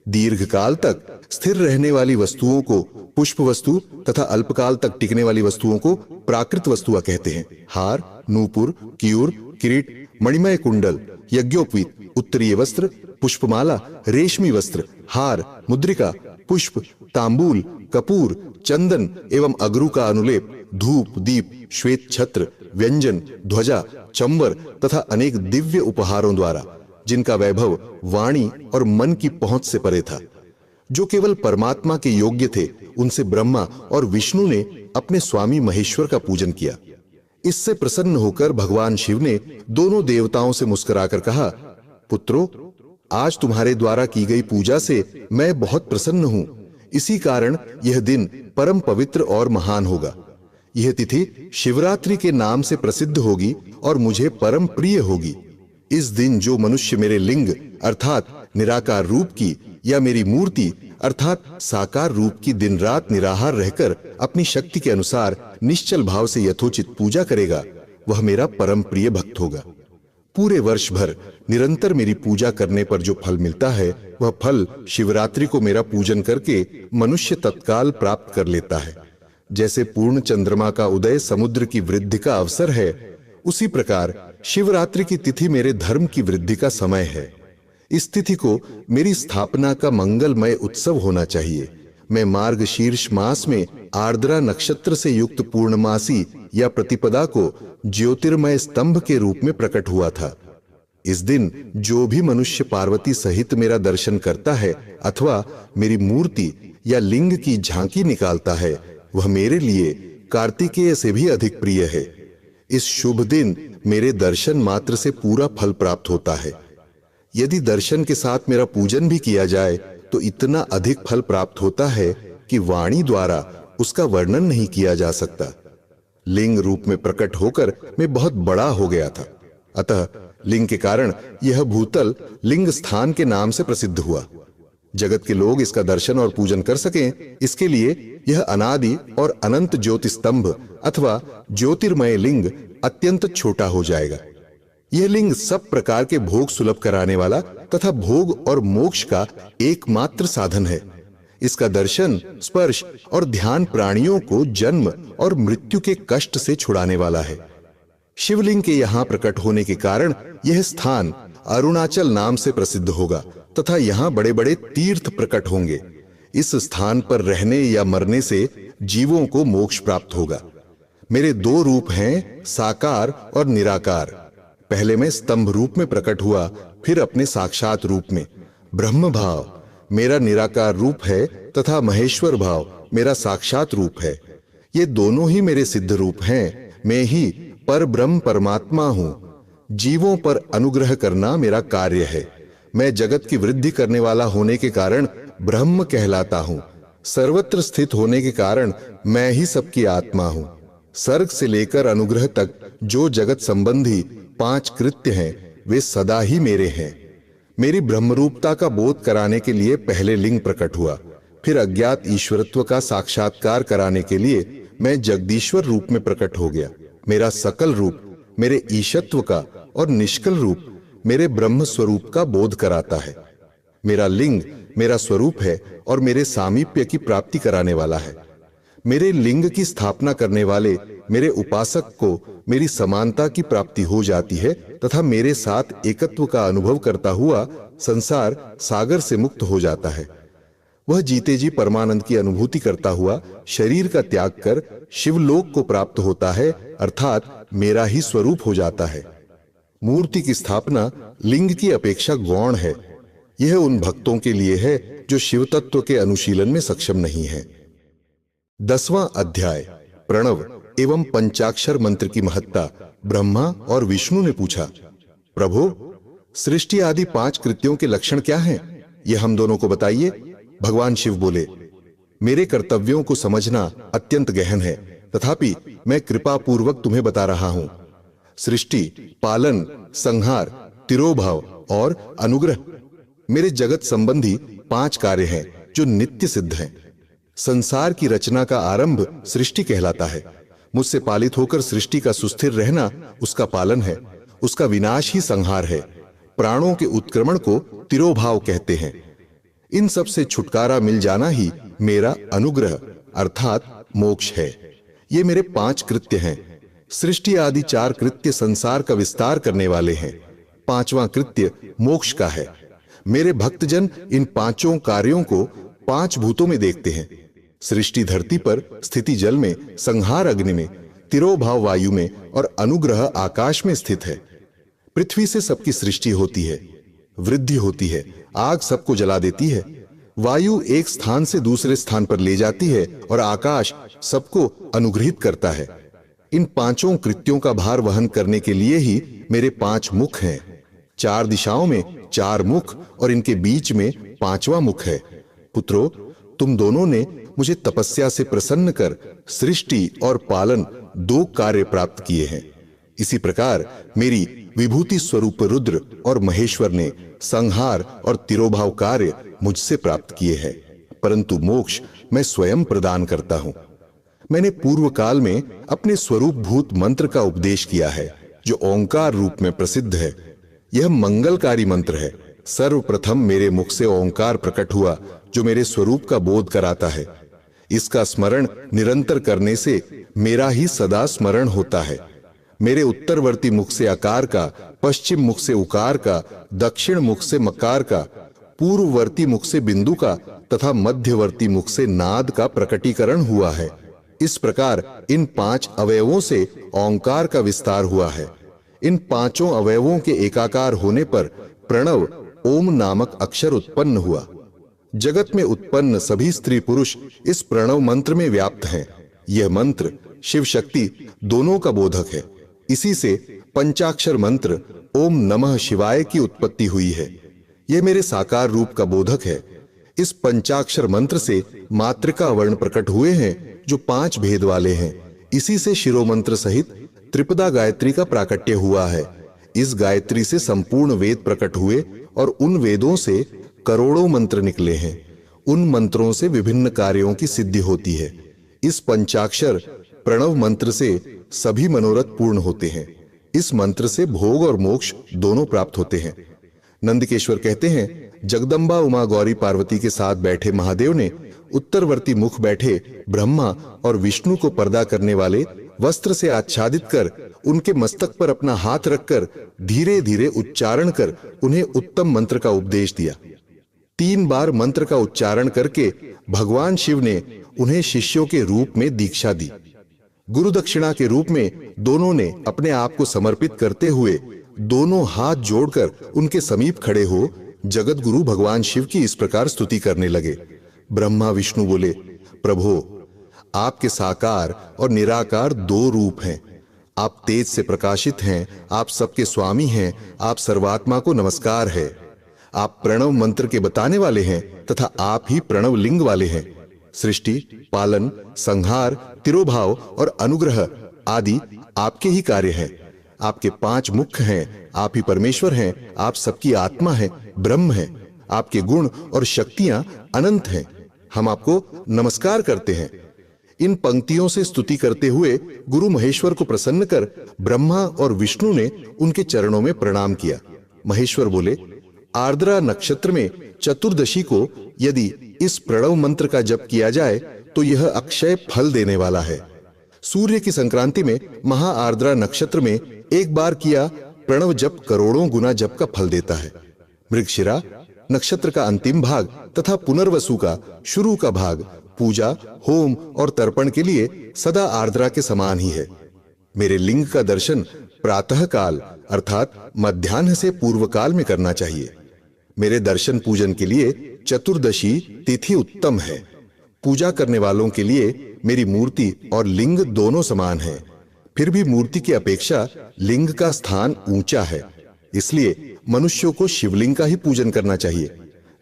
दीर्घकाल तक स्थिर रहने वाली वस्तुओं को पुष्प वस्तु तथा अल्पकाल तक टिकने वाली वस्तुओं को प्राकृत वस्तुआ कहते हैं। हार, नूपुर, कियूर, किरीट, मणिमय कुंडल, यज्ञोपवीत, उत्तरीय वस्त्र, पुष्पमाला, रेशमी वस्त्र, हार, मुद्रिका, पुष्प, तांबूल, कपूर, चंदन एवं अगरू का अनुलेप, धूप, दीप, श्वेत छत्र, व्यंजन, ध्वजा, चंवर तथा अनेक दिव्य उपहारों द्वारा, जिनका वैभव वाणी और मन की पहुंच से परे था, जो केवल परमात्मा के योग्य थे, उनसे ब्रह्मा और विष्णु ने अपने स्वामी महेश्वर का पूजन किया। इससे प्रसन्न होकर भगवान शिव ने दोनों देवताओं से मुस्कुराकर कहा, पुत्रों, आज तुम्हारे द्वारा की गई पूजा से मैं बहुत प्रसन्न हूं। इसी कारण यह दिन परम पवित्र और महान होगा। यह तिथि शिवरात्रि के नाम से प्रसिद्ध होगी और मुझे परम प्रिय होगी। इस दिन जो मनुष्य मेरे लिंग अर्थात निराकार रूप की या मेरी मूर्ति अर्थात साकार रूप की दिन रात निराहार रहकर अपनी शक्ति के अनुसार निश्चल भाव से यथोचित पूजा करेगा, वह मेरा परम प्रिय भक्त होगा। पूरे वर्ष भर निरंतर मेरी पूजा करने पर जो फल मिलता है, वह फल शिवरात्रि को मेरा पूजन करके मनुष्य तत्काल प्राप्त कर लेता है। जैसे पूर्ण चंद्रमा का उदय समुद्र की वृद्धि का अवसर है, उसी प्रकार शिवरात्रि की तिथि मेरे धर्म की वृद्धि का समय है। इस तिथि को मेरी स्थापना का मंगलमय उत्सव होना चाहिए। मैं मार्गशीर्ष मास में आर्द्रा नक्षत्र से युक्त पूर्णमासी या प्रतिपदा को ज्योतिर्मय स्तंभ के रूप में प्रकट हुआ था। इस दिन जो भी मनुष्य पार्वती सहित मेरा दर्शन करता है अथवा मेरी मूर्ति या लिंग की झांकी निकालता है, वह मेरे लिए कार्तिकेय से भी अधिक प्रिय है। इस शुभ दिन मेरे दर्शन मात्र से पूरा फल प्राप्त होता है। यदि दर्शन के साथ मेरा पूजन भी किया जाए तो इतना अधिक फल प्राप्त होता है कि वाणी द्वारा उसका वर्णन नहीं किया जा सकता। लिंग रूप में प्रकट होकर मैं बहुत बड़ा हो गया था, अतः लिंग के कारण यह भूतल लिंग स्थान के नाम से प्रसिद्ध हुआ। जगत के लोग इसका दर्शन और पूजन कर सकें, इसके लिए यह अनादि और अनंत ज्योति स्तंभ अथवा ज्योतिर्मय लिंग अत्यंत छोटा हो जाएगा। यह लिंग सब प्रकार के भोग सुलभ कराने वाला तथा भोग और मोक्ष का एकमात्र साधन है। इसका दर्शन, स्पर्श और ध्यान प्राणियों को जन्म और मृत्यु के कष्ट से छुड़ाने वाला है। शिवलिंग के यहाँ प्रकट होने के कारण यह स्थान अरुणाचल नाम से प्रसिद्ध होगा तथा यहाँ बड़े बड़े तीर्थ प्रकट होंगे। इस स्थान पर रहने या मरने से जीवों को मोक्ष प्राप्त होगा। मेरे दो रूप हैं, साकार और निराकार। पहले मैं स्तंभ रूप में प्रकट हुआ, फिर अपने साक्षात रूप में। ब्रह्म भाव मेरा निराकार रूप है तथा महेश्वर भाव मेरा साक्षात रूप है। ये दोनों ही मेरे सिद्ध रूप हैं। मैं ही पर ब्रह्म परमात्मा हूं। जीवों पर अनुग्रह करना मेरा कार्य है। मैं जगत की वृद्धि करने वाला होने के कारण ब्रह्म कहलाता हूं। सर्वत्र स्थित होने के कारण मैं ही सबकी आत्मा हूं। सर्ग से लेकर अनुग्रह तक जो जगत संबंधी 5 कृत्य हैं, वे सदा ही मेरे हैं। मेरी ब्रह्मरूपता का बोध कराने के लिए पहले लिंग प्रकट हुआ, फिर अज्ञात ईश्वरत्व का साक्षात्कार कराने के लिए मैं जगदीश्वर रूप में प्रकट हो गया। मेरा सकल रूप मेरे ईशत्व का और निष्कल रूप मेरे ब्रह्म स्वरूप का बोध कराता है। मेरा लिंग मेरा स्वरूप है और मेरे सामीप्य की प्राप्ति कराने वाला है। मेरे लिंग की स्थापना करने वाले मेरे उपासक को मेरी समानता की प्राप्ति हो जाती है तथा मेरे साथ एकत्व का अनुभव करता हुआ संसार सागर से मुक्त हो जाता है। वह जीते जी परमानंद की अनुभूति करता हुआ शरीर का त्याग कर शिवलोक को प्राप्त होता है, अर्थात मेरा ही स्वरूप हो जाता है। मूर्ति की स्थापना लिंग की अपेक्षा गौण है। यह उन भक्तों के लिए है जो शिव तत्व के अनुशीलन में सक्षम नहीं है। 10वां अध्याय प्रणव एवं पंचाक्षर मंत्र की महत्ता। ब्रह्मा और विष्णु ने पूछा, प्रभु, सृष्टि आदि 5 कृत्यों के लक्षण क्या हैं? यह हम दोनों को बताइए। भगवान शिव बोले, मेरे कर्तव्यों को समझना अत्यंत गहन है, तथापि मैं कृपा पूर्वक तुम्हें बता रहा हूं। सृष्टि, पालन, संहार, तिरोभाव और अनुग्रह मेरे जगत संबंधी 5 कार्य हैं जो नित्य सिद्ध हैं। संसार की रचना का आरंभ सृष्टि कहलाता है। मुझसे पालित होकर सृष्टि का सुस्थिर रहना उसका पालन है। उसका विनाश ही संहार है। प्राणों के उत्क्रमण को तिरोभाव कहते हैं। इन सब से छुटकारा मिल जाना ही मेरा अनुग्रह अर्थात मोक्ष है। ये मेरे 5 कृत्य हैं। सृष्टि आदि 4 कृत्य संसार का विस्तार करने वाले हैं। 5वां कृत्य मोक्ष का है। मेरे भक्तजन इन 5 कार्यों को 5 भूतों में देखते हैं। सृष्टि धरती पर, स्थिति जल में, संहार अग्नि में, तिरोभाव वायु में और अनुग्रह आकाश में स्थित है। पृथ्वी से सबकी सृष्टि होती है, वृद्धि होती है, आग सबको जला देती है, वायु एक स्थान से दूसरे स्थान पर ले जाती है और आकाश सबको अनुग्रहित करता है। इन 5 कृत्यों का भार वहन करने के लिए ही मेरे 5 मुख हैं। 4 दिशाओं में 4 मुख और इनके बीच में 5वां मुख है। पुत्रों, तुम दोनों ने मुझे तपस्या से प्रसन्न कर सृष्टि और पालन 2 कार्य प्राप्त किए हैं। इसी प्रकार मेरी विभूति स्वरूप रुद्र और महेश्वर ने संहार और तिरोभाव कार्य मुझसे प्राप्त किए हैं, परंतु मोक्ष मैं स्वयं प्रदान करता हूं। मैंने पूर्व काल में अपने स्वरूप भूत मंत्र का उपदेश किया है, जो ओंकार रूप में प्रसिद्ध है। यह मंगलकारी मंत्र है। सर्वप्रथम मेरे मुख से ओंकार प्रकट हुआ, जो मेरे स्वरूप का बोध कराता है। इसका स्मरण निरंतर करने से मेरा ही सदा स्मरण होता है। मेरे उत्तरवर्ती मुख से आकार का, पश्चिम मुख से उकार का, दक्षिण मुख से मकार का, पूर्ववर्ती मुख से बिंदु का तथा मध्यवर्ती मुख से नाद का प्रकटीकरण हुआ है। इस प्रकार इन 5 अवयवों से ओंकार का विस्तार हुआ है। इन 5 अवयवों के एकाकार होने पर प्रणव ओम नामक अक्षर उत्पन्न हुआ। जगत में उत्पन्न सभी स्त्री पुरुष इस प्रणव मंत्र में व्याप्त हैं। यह मंत्र शिव शक्ति दोनों का बोधक है। इसी से पंचाक्षर मंत्र ओम नमः शिवाय की उत्पत्ति हुई है। यह मेरे साकार रूप का बोधक है। इस पंचाक्षर मंत्र से मातृका वर्ण प्रकट हुए हैं, जो 5 भेद वाले हैं। इसी से शिरोमंत्र सहित त्रिपदा गायत्री का प्राकट्य हुआ है। इस गायत्री से संपूर्ण वेद प्रकट हुए और उन वेदों से करोड़ों मंत्र निकले हैं। उन मंत्रों से विभिन्न कार्यों की सिद्धि होती है। इस पंचाक्षर प्रणव मंत्र से सभी मनोरथ पूर्ण होते हैं। इस मंत्र से भोग और मोक्ष दोनों प्राप्त होते हैं। नंदकेश्वर कहते हैं, जगदम्बा उमा गौरी पार्वती के साथ बैठे महादेव ने उत्तरवर्ती मुख बैठे ब्रह्मा और विष्णु को पर्दा करने वाले वस्त्र से आच्छादित कर उनके मस्तक पर अपना हाथ रखकर धीरे धीरे उच्चारण कर उन्हें उत्तम मंत्र का उपदेश दिया। 3 बार मंत्र का उच्चारण करके भगवान शिव ने उन्हें शिष्यों के रूप में दीक्षा दी। गुरु दक्षिणा के रूप में दोनों ने अपने आप को समर्पित करते हुए दोनों हाथ जोड़कर उनके समीप खड़े हो जगत गुरु भगवान शिव की इस प्रकार स्तुति करने लगे। ब्रह्मा विष्णु बोले, प्रभो, आपके साकार और निराकार 2 रूप हैं। आप तेज से प्रकाशित हैं, आप सबके स्वामी हैं, आप सर्वात्मा को नमस्कार है। आप प्रणव मंत्र के बताने वाले हैं तथा आप ही प्रणव लिंग वाले हैं। सृष्टि, पालन, संहार, तिरोभाव और अनुग्रह आदि आपके ही कार्य हैं। आपके 5 मुख हैं, आप ही परमेश्वर हैं, आप सबकी आत्मा हैं, ब्रह्म हैं। आपके गुण और शक्तियां अनंत हैं। हम आपको नमस्कार करते हैं। इन पंक्तियों से स्तुति करते हुए गुरु महेश्वर को प्रसन्न कर ब्रह्मा और विष्णु ने उनके चरणों में प्रणाम किया। महेश्वर बोले, आर्द्रा नक्षत्र में चतुर्दशी को यदि इस प्रणव मंत्र का जप किया जाए तो यह अक्षय फल देने वाला है। सूर्य की संक्रांति में महा आर्द्रा नक्षत्र में एक बार किया प्रणव जप करोड़ों गुना जप का फल देता है। मृगशिरा नक्षत्र का अंतिम भाग तथा पुनर्वसु का शुरू का भाग पूजा, होम और तर्पण के लिए सदा आर्द्रा के समान ही है। मेरे लिंग का दर्शन प्रातः काल अर्थात मध्याह्न से पूर्व काल में करना चाहिए। मेरे दर्शन पूजन के लिए चतुर्दशी तिथि उत्तम है। पूजा करने वालों के लिए मेरी मूर्ति और लिंग दोनों समान हैं। फिर भी मूर्ति की अपेक्षा लिंग का स्थान ऊंचा है, इसलिए मनुष्यों को शिवलिंग का ही पूजन करना चाहिए।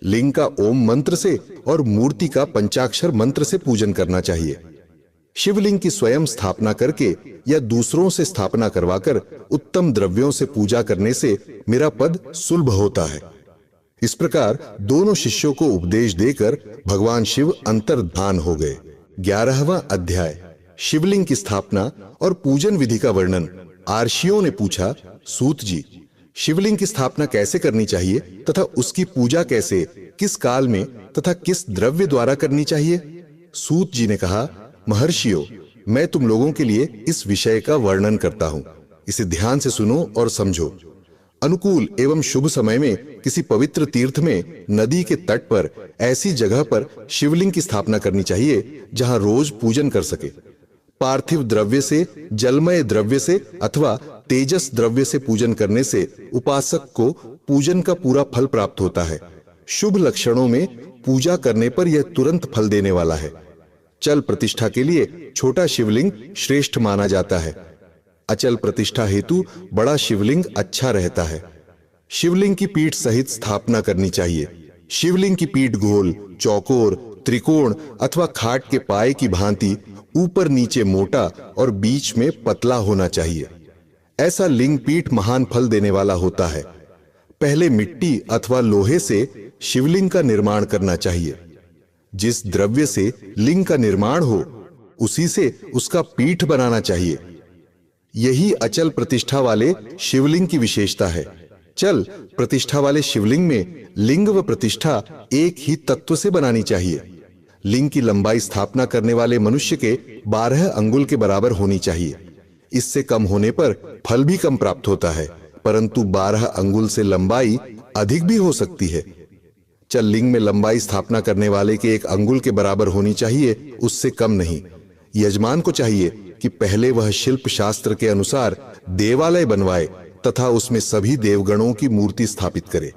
लिंग का ओम मंत्र से और मूर्ति का पंचाक्षर मंत्र से पूजन करना चाहिए। शिवलिंग की स्वयं स्थापना करके या दूसरों से स्थापना करवाकर उत्तम द्रव्यों से पूजा करने से मेरा पद सुलभ होता है। इस प्रकार दोनों शिष्यों को उपदेश देकर भगवान शिव अंतर्धान हो गए। 11वां अध्याय शिवलिंग की स्थापना और पूजन विधि का वर्णन। आर्षियों ने पूछा, सूत जी, शिवलिंग की स्थापना कैसे करनी चाहिए तथा उसकी पूजा कैसे, किस काल में तथा किस द्रव्य द्वारा करनी चाहिए? सूत जी ने कहा, महर्षियों, मैं तुम लोगों के लिए इस विषय का वर्णन करता हूं। इसे ध्यान से सुनो और समझो। अनुकूल एवं शुभ समय में किसी पवित्र तीर्थ में नदी के तट पर ऐसी जगह पर शिवलिंग की स्थापना करनी चाहिए जहां रोज पूजन कर सके। पार्थिव द्रव्य से, जलमय द्रव्य से अथवा तेजस द्रव्य से पूजन करने से उपासक को पूजन का पूरा फल प्राप्त होता है। शुभ लक्षणों में पूजा करने पर यह तुरंत फल देने वाला है। चल प्रतिष्ठा के लिए छोटा शिवलिंग श्रेष्ठ माना जाता है। अचल प्रतिष्ठा हेतु बड़ा शिवलिंग अच्छा रहता है। शिवलिंग की पीठ सहित स्थापना करनी चाहिए। शिवलिंग की पीठ गोल, चौकोर, त्रिकोण अथवा खाट के पाए की भांति ऊपर नीचे मोटा और बीच में पतला होना चाहिए। ऐसा लिंग पीठ महान फल देने वाला होता है। पहले मिट्टी अथवा लोहे से शिवलिंग का निर्माण करना चाहिए। जिस द्रव्य से लिंग का निर्माण हो उसी से उसका पीठ बनाना चाहिए। यही अचल प्रतिष्ठा वाले शिवलिंग की विशेषता है। चल प्रतिष्ठा वाले शिवलिंग में लिंग व प्रतिष्ठा एक ही तत्व से बनानी चाहिए। लिंग की लंबाई स्थापना करने वाले मनुष्य के 12 अंगुल के बराबर होनी चाहिए। इससे कम होने पर फल भी कम प्राप्त होता है, परंतु 12 अंगुल से लंबाई अधिक भी हो सकती है। चल लिंग में लंबाई स्थापना करने वाले के 1 अंगुल के बराबर होनी चाहिए, उससे कम नहीं। यजमान को चाहिए कि पहले वह शिल्प शास्त्र के अनुसार देवालय बनवाए तथा उसमें सभी देवगणों की मूर्ति स्थापित करे।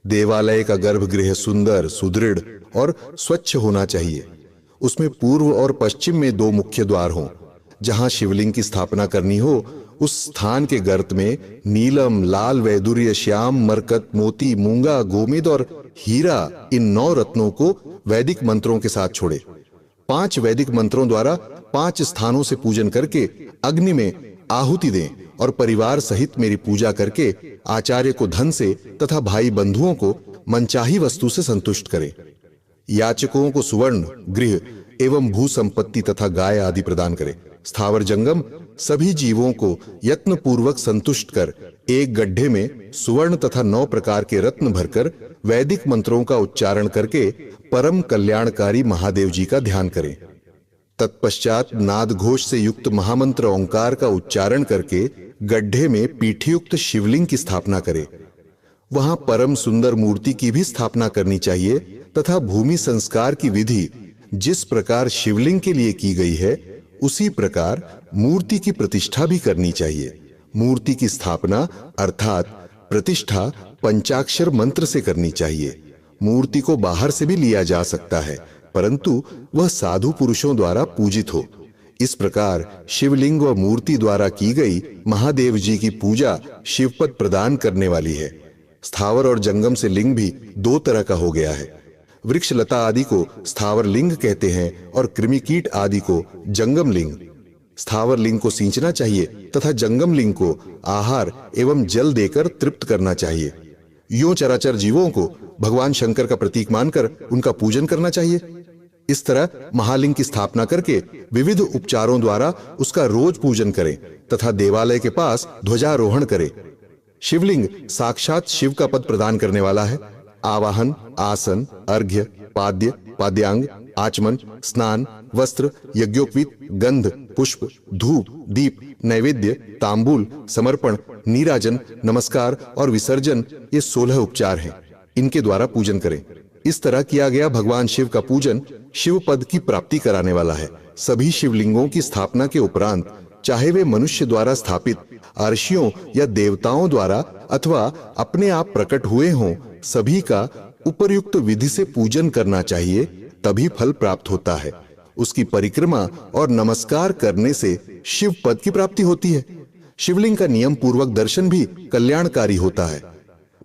देवालय का गर्भगृह सुंदर, सुदृढ़ और स्वच्छ होना चाहिए। उसमें पूर्व और पश्चिम में 2 मुख्य द्वार हों। जहां शिवलिंग की स्थापना करनी हो उस स्थान के गर्त में नीलम, लाल वैदुर्य, श्याम, मरकत, मोती, मूंगा, गोमेद और हीरा इन 9 रत्नों को वैदिक मंत्रों के साथ छोड़े। 5 वैदिक मंत्रों द्वारा 5 स्थानों से पूजन करके अग्नि में आहुति दें और परिवार सहित मेरी पूजा करके आचार्य को धन से तथा भाई बंधुओं को मनचाही वस्तु से संतुष्ट करें। याचकों को सुवर्ण, गृह एवं भू संपत्ति तथा गाय आदि प्रदान करें। स्थावर जंगम सभी जीवों को यत्न पूर्वक संतुष्ट कर एक गड्ढे में सुवर्ण तथा 9 प्रकार के रत्न भरकर वैदिक मंत्रों का उच्चारण करके परम कल्याणकारी महादेव जी का ध्यान करें। तत्पश्चात नाद घोष से युक्त महामंत्र ओंकार का उच्चारण करके गड्ढे में पीठयुक्त शिवलिंग की स्थापना करें। वहां परम सुंदर मूर्ति की भी स्थापना करनी चाहिए तथा भूमि संस्कार की विधि जिस प्रकार शिवलिंग के लिए की गई है उसी प्रकार मूर्ति की प्रतिष्ठा भी करनी चाहिए। मूर्ति की स्थापना अर्थात प्रतिष्ठा पंचाक्षर मंत्र से करनी चाहिए। मूर्ति को बाहर से भी लिया जा सकता है, परंतु वह साधु पुरुषों द्वारा पूजित हो। इस प्रकार शिवलिंग व मूर्ति द्वारा की गई महादेव जी की पूजा शिवपद प्रदान करने वाली है। स्थावर और जंगम से लिंग भी दो तरह का हो गया है। वृक्ष लता आदि को स्थावर लिंग कहते हैं और कृमि कीट आदि को जंगम लिंग। स्थावर लिंग को सींचना चाहिए तथा जंगम लिंग को आहार एवं जल देकर तृप्त करना चाहिए। यूं चराचर जीवों को भगवान शंकर का प्रतीक मानकर उनका पूजन करना चाहिए। इस तरह महालिंग की स्थापना करके विविध उपचारों द्वारा उसका रोज पूजन करें तथा देवालय के पास ध्वजारोहण करें। शिवलिंग साक्षात शिव का पद प्रदान करने वाला है। आवाहन, आसन, अर्घ्य, पाद्य, पाद्यांग, आचमन, स्नान, वस्त्र, यज्ञोपवीत, गंध, पुष्प, धूप, दीप, नैवेद्य, तांबूल, समर्पण, नीराजन, नमस्कार और विसर्जन, ये 16 उपचार हैं। इनके द्वारा पूजन करें। इस तरह किया गया भगवान शिव का पूजन शिव पद की प्राप्ति कराने वाला है। सभी शिवलिंगों की स्थापना के उपरांत, चाहे वे मनुष्य द्वारा स्थापित, ऋषियों या देवताओं द्वारा अथवा अपने आप प्रकट हुए हों, सभी का उपर्युक्त विधि से पूजन करना चाहिए, तभी फल प्राप्त होता है। उसकी परिक्रमा और नमस्कार करने से शिव पद की प्राप्ति होती है। शिवलिंग का नियम पूर्वक दर्शन भी कल्याणकारी होता है।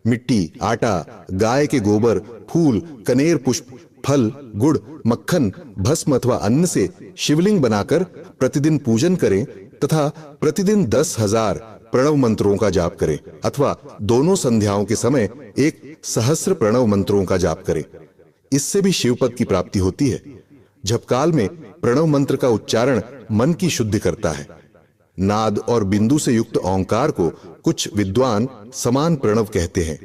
मिट्टी, आटा, गाय के गोबर, फूल, कनेर पुष्प, फल, गुड़, मक्खन, भस्म अथवा अन्न से शिवलिंग बनाकर प्रतिदिन पूजन करें तथा प्रतिदिन 10,000 प्रणव मंत्रों का जाप करें अथवा दोनों संध्याओं के समय 1 सहस्र प्रणव मंत्रों का जाप करें। इससे भी शिवपद की प्राप्ति होती है। झपकाल में प्रणव मंत्र का उच्चारण मन की शुद्धि करता है। नाद और बिंदु से युक्त ओंकार को कुछ विद्वान समान प्रणव कहते हैं।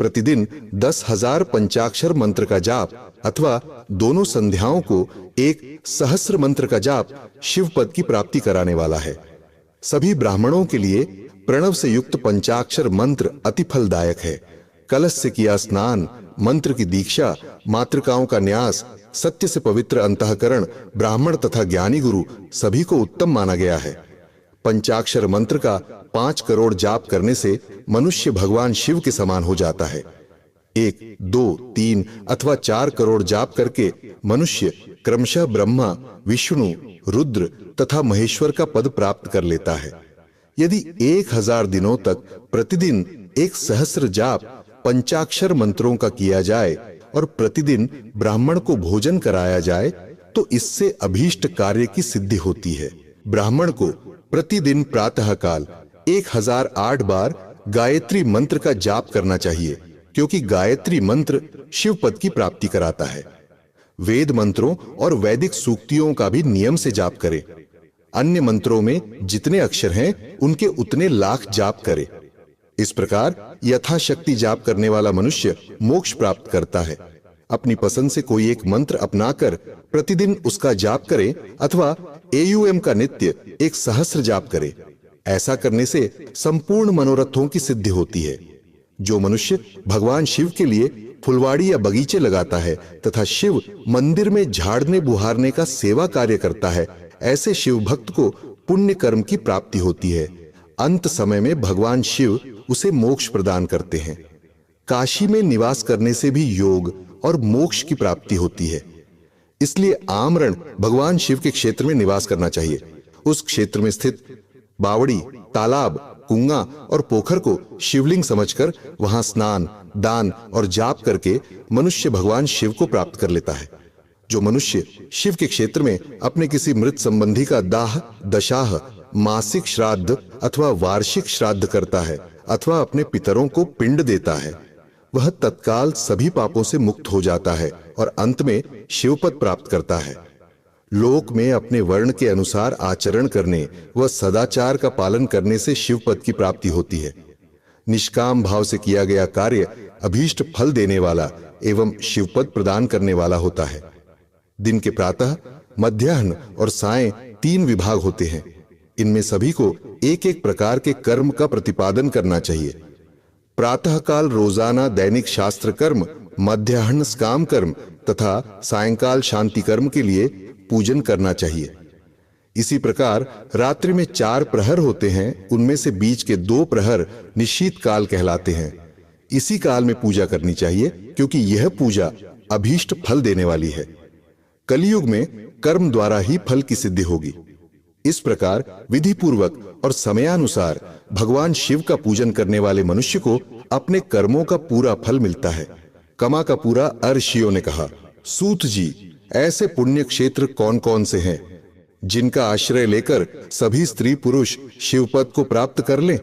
प्रतिदिन 10,000 पंचाक्षर मंत्र का जाप अथवा दोनों संध्याओं को 1 सहस्र मंत्र का जाप शिव पद की प्राप्ति कराने वाला है। सभी ब्राह्मणों के लिए प्रणव से युक्त पंचाक्षर मंत्र अति फलदायक है। कलश से किया स्नान, मंत्र की दीक्षा, मातृकाओं का न्यास, सत्य से पवित्र अंतःकरण, ब्राह्मण तथा ज्ञानी गुरु सभी को उत्तम माना गया है। पंचाक्षर मंत्र का 5 करोड़ जाप करने से मनुष्य भगवान शिव के समान हो जाता है। 1, 2, 3 अथवा 4 करोड़ जाप करके मनुष्य क्रमशः ब्रह्मा, विष्णु, रुद्र तथा महेश्वर का पद प्राप्त कर लेता है। यदि 1000 दिनों तक प्रतिदिन 1 सहस्र जाप पंचाक्षर मंत्रों का किया जाए और प्रतिदिन ब्राह्मण को भोजन कराया जाए तो इससे अभीष्ट कार्य की सिद्धि होती है। ब्राह्मण को प्रतिदिन प्रातः काल 1008 बार गायत्री मंत्र का जाप करना चाहिए, क्योंकि गायत्री मंत्र शिव पद की प्राप्ति कराता है। वेद मंत्रों और वैदिक सूक्तियों का भी नियम से जाप करें। अन्य मंत्रों में जितने अक्षर हैं उनके उतने लाख जाप करें। इस प्रकार यथाशक्ति जाप करने वाला मनुष्य मोक्ष प्राप्त करता है। अपनी पसंद से कोई एक मंत्र अपनाकर प्रतिदिन उसका जाप करें अथवा AUM का नित्य 1 सहस्र जाप करें। ऐसा करने से संपूर्ण मनोरथों की सिद्धि होती है। जो मनुष्य भगवान शिव के लिए फुलवाड़ी या बगीचे लगाता है तथा शिव मंदिर में झाड़ने बुहारने का सेवा कार्य करता है, ऐसे शिव भक्त को पुण्य कर्म की प्राप्ति होती है। अंत समय में भगवान शिव उसे मोक्ष प्रदान करते हैं। काशी में निवास करने से भी योग और मोक्ष की प्राप्ति होती है। इसलिए आमरण भगवान शिव के क्षेत्र में निवास करना चाहिए। उस क्षेत्र में स्थित बावड़ी, तालाब, कुआं और पोखर को शिवलिंग समझकर वहां स्नान, दान और जाप करके मनुष्य भगवान शिव को प्राप्त कर लेता है। जो मनुष्य शिव के क्षेत्र में अपने किसी मृत संबंधी का दाह, दशाह, मासिक श्राद्ध अथवा वार्षिक श्राद्ध करता है अथवा अपने पितरों को पिंड देता है, वह तत्काल सभी पापों से मुक्त हो जाता है और अंत में शिवपद प्राप्त करता है। लोक में अपने वर्ण के अनुसार आचरण करने व सदाचार का पालन करने से शिवपद की प्राप्ति होती है। निष्काम भाव से किया गया कार्य अभीष्ट फल देने वाला एवं शिवपद प्रदान करने वाला होता है। दिन के प्रातः, मध्याह्न और सायं 3 विभाग होते हैं। इनमें सभी को एक एक प्रकार के कर्म का प्रतिपादन करना चाहिए। प्रातः काल रोजाना दैनिक शास्त्र कर्म, मध्याह्न स्काम कर्म तथा सायंकाल शांति कर्म के लिए पूजन करना चाहिए। इसी प्रकार रात्रि में 4 प्रहर होते हैं, उनमें से बीच के 2 प्रहर निशीत काल कहलाते हैं। इसी काल में पूजा करनी चाहिए, क्योंकि यह पूजा अभीष्ट फल देने वाली है। कलयुग में कर्म द्वारा ही फल की सिद्धि होगी। इस प्रकार विधि पूर्वक और समयानुसार भगवान शिव का पूजन करने वाले मनुष्य को अपने कर्मों का पूरा फल मिलता है। कमा का पूरा अर्षियों ने कहा, सूत जी, ऐसे पुण्य क्षेत्र कौन कौन से हैं जिनका आश्रय लेकर सभी स्त्री पुरुष शिवपद को प्राप्त कर लें?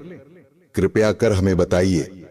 कृपया कर हमें बताइए।